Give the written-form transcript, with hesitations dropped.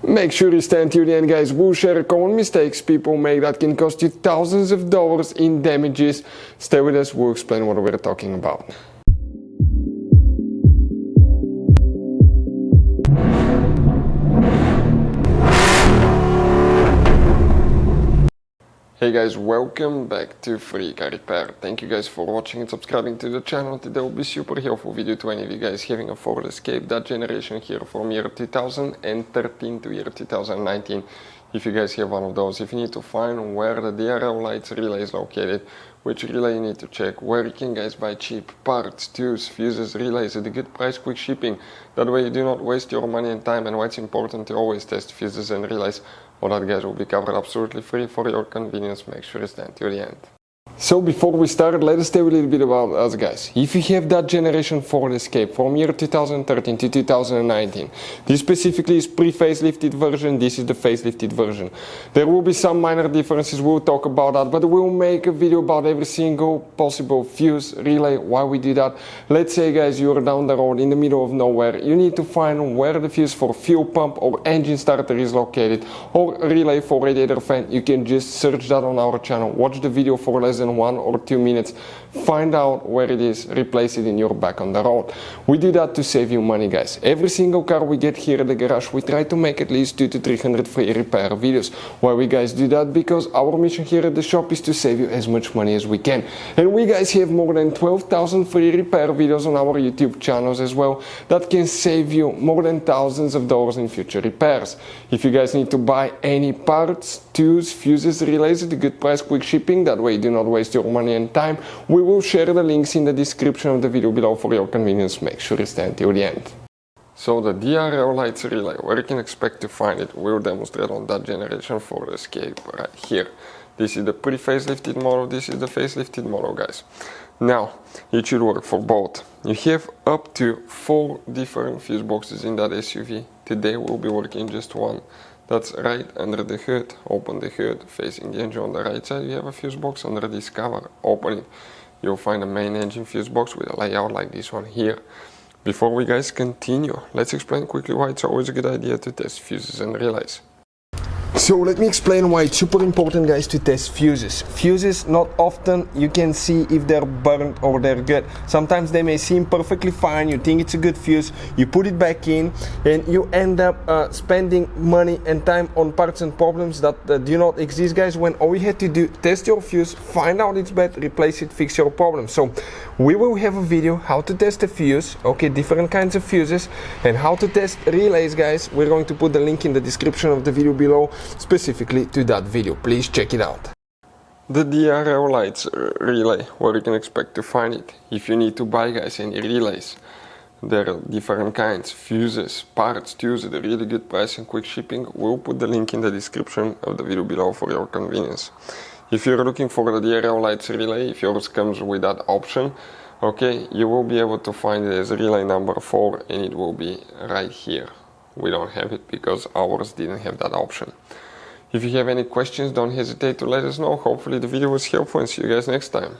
Make sure you stand till the end, guys. We'll share common mistakes people make that can cost you thousands of dollars in damages. Stay with us, we'll explain what we're talking about. Hey guys, welcome back to Free Car Repair. Thank you guys for watching and subscribing to the channel. Today will be super helpful video to any of you guys having a Ford Escape that generation here from year 2013 to year 2019. If you guys have one of those, if you need to find where the DRL lights relay is located, which relay you need to check, where you can guys buy cheap parts, tools, fuses, relays at a good price, quick shipping. That way you do not waste your money and time, and why it's important to always test fuses and relays. All that, guys, will be covered absolutely free for your convenience. Make sure you stand till the end. So before we start, let us tell you a little bit about us, guys. If you have that generation Ford Escape from year 2013 to 2019, this specifically is pre-facelifted version, this is the facelifted version. There will be some minor differences, we'll talk about that, but we'll make a video about every single possible fuse, relay, why we do that. Let's say, guys, you're down the road in the middle of nowhere, you need to find where the fuse for fuel pump or engine starter is located, or relay for radiator fan. You can just search that on our channel, watch the video for less than 1 or 2 minutes, find out where it is, replace it in your back on the road. We do that to save you money, guys. Every single car we get here at the garage, we try to make at least 200 to 300 free repair videos. Why we guys do that? Because our mission here at the shop is to save you as much money as we can. And we guys have more than 12,000 free repair videos on our YouTube channels as well that can save you more than thousands of dollars in future repairs. If you guys need to buy any parts, tools, fuses, relays at a good price, quick shipping, that way you do not waste your money and time, we will share the links in the description of the video below for your convenience. Make sure you stay until the end. So the DRL lights relay, where you can expect to find it, we'll demonstrate on that generation Ford Escape right here. This is the pre-facelifted model, this is the facelifted model, guys. Now, it should work for both. You have up to 4 different fuse boxes in that SUV. Today we'll be working just one. That's right under the hood. Open the hood, facing the engine on the right side, you have a fuse box. Under this cover, open it. You'll find a main engine fuse box with a layout like this one here. Before we guys continue, let's explain quickly why it's always a good idea to test fuses and relays. So let me explain why it's super important, guys, to test fuses. Fuses, not often you can see if they're burnt or they're good. Sometimes they may seem perfectly fine, you think it's a good fuse, you put it back in, and you end up spending money and time on parts and problems that do not exist, guys, when all you had to do, test your fuse, find out it's bad, replace it, fix your problem. So we will have a video how to test a fuse, okay, different kinds of fuses, and how to test relays, guys. We're going to put the link in the description of the video below, specifically to that video. Please check it out. The DRL lights relay, where you can expect to find it. If you need to buy, guys, any relays, there are different kinds, fuses, parts, tools at a really good price and quick shipping. We'll put the link in the description of the video below for your convenience. If you're looking for the DRL lights relay, if yours comes with that option, okay, you will be able to find it as relay number 4, and it will be right here. We don't have it because ours didn't have that option. If you have any questions, don't hesitate to let us know. Hopefully the video was helpful, and see you guys next time.